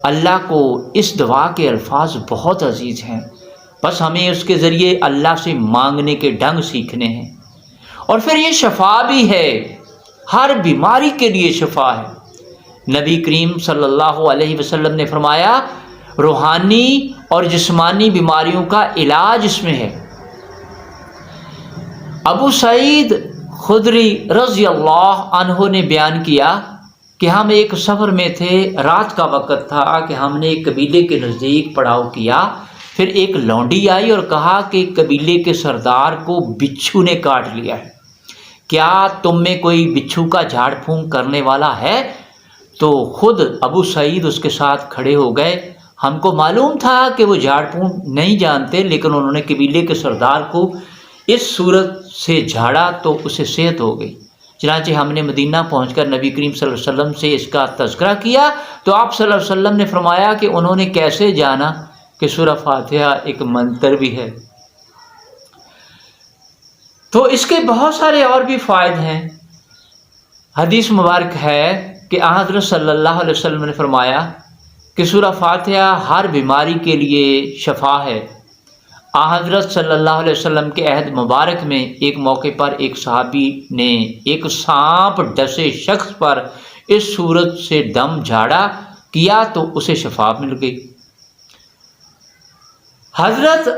اللہ کو اس دعا کے الفاظ بہت عزیز ہیں، بس ہمیں اس کے ذریعے اللہ سے مانگنے کے ڈھنگ سیکھنے ہیں۔ اور پھر یہ شفا بھی ہے، ہر بیماری کے لیے شفا ہے۔ نبی کریم صلی اللہ علیہ وسلم نے فرمایا روحانی اور جسمانی بیماریوں کا علاج اس میں ہے۔ ابو سعید خدری رضی اللہ عنہ نے بیان کیا کہ ہم ایک سفر میں تھے، رات کا وقت تھا کہ ہم نے ایک قبیلے کے نزدیک پڑاؤ کیا۔ پھر ایک لونڈی آئی اور کہا کہ قبیلے کے سردار کو بچھو نے کاٹ لیا ہے، کیا تم میں کوئی بچھو کا جھاڑ پھونک کرنے والا ہے؟ تو خود ابو سعید اس کے ساتھ کھڑے ہو گئے۔ ہم کو معلوم تھا کہ وہ جھاڑ پھونک نہیں جانتے، لیکن انہوں نے قبیلے کے سردار کو اس صورت سے جھاڑا تو اسے صحت ہو گئی۔ چنانچہ ہم نے مدینہ پہنچ کر نبی کریم صلی اللہ علیہ وسلم سے اس کا تذکرہ کیا تو آپ صلی اللہ علیہ وسلم نے فرمایا کہ انہوں نے کیسے جانا کہ سورہ فاتحہ ایک منتر بھی ہے۔ تو اس کے بہت سارے اور بھی فوائد ہیں۔ حدیث مبارک ہے کہ حضرت صلی اللہ علیہ وسلم نے فرمایا کہ سورہ فاتحہ ہر بیماری کے لیے شفا ہے۔ حضرت صلی اللہ علیہ وسلم کے عہد مبارک میں ایک موقع پر ایک صحابی نے ایک سانپ ڈسے شخص پر اس صورت سے دم جھاڑا کیا تو اسے شفا مل گئی۔ حضرت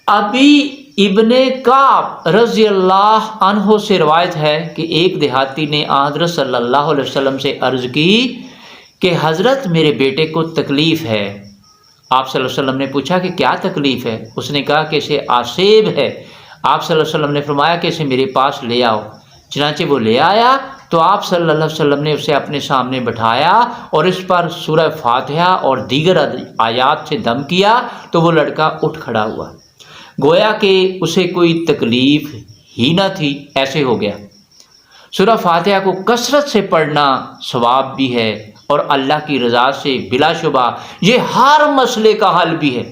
ابی ابن کعب رضی اللہ عنہ سے روایت ہے کہ ایک دیہاتی نے حضرت صلی اللہ علیہ وسلم سے عرض کی کہ حضرت میرے بیٹے کو تکلیف ہے۔ آپ صلی اللہ علیہ وسلم نے پوچھا کہ کیا تکلیف ہے؟ اس نے کہا کہ اسے آسیب ہے۔ آپ صلی اللہ علیہ وسلم نے فرمایا کہ اسے میرے پاس لے آؤ۔ چنانچہ وہ لے آیا تو آپ صلی اللہ علیہ وسلم نے اسے اپنے سامنے بٹھایا اور اس پر سورہ فاتحہ اور دیگر آیات سے دم کیا تو وہ لڑکا اٹھ کھڑا ہوا، گویا کہ اسے کوئی تکلیف ہی نہ تھی، ایسے ہو گیا۔ سورہ فاتحہ کو کثرت سے پڑھنا ثواب بھی ہے اور اللہ کی رضا سے بلا شبہ یہ ہر مسئلے کا حل بھی ہے۔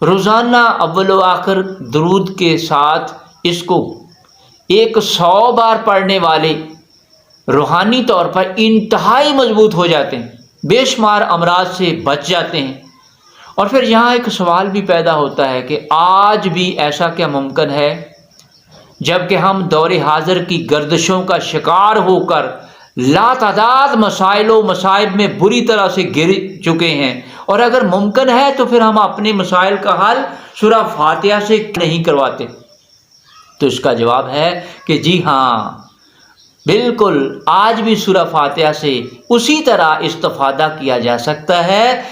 روزانہ اول و آخر درود کے ساتھ اس کو 100 بار پڑھنے والے روحانی طور پر انتہائی مضبوط ہو جاتے ہیں، بے شمار امراض سے بچ جاتے ہیں۔ اور پھر یہاں ایک سوال بھی پیدا ہوتا ہے کہ آج بھی ایسا کیا ممکن ہے جب کہ ہم دور حاضر کی گردشوں کا شکار ہو کر لاتعداد مسائل و مصائب میں بری طرح سے گر چکے ہیں، اور اگر ممکن ہے تو پھر ہم اپنے مسائل کا حل سورہ فاتحہ سے نہیں کرواتے؟ تو اس کا جواب ہے کہ جی ہاں، بالکل آج بھی سورہ فاتحہ سے اسی طرح استفادہ کیا جا سکتا ہے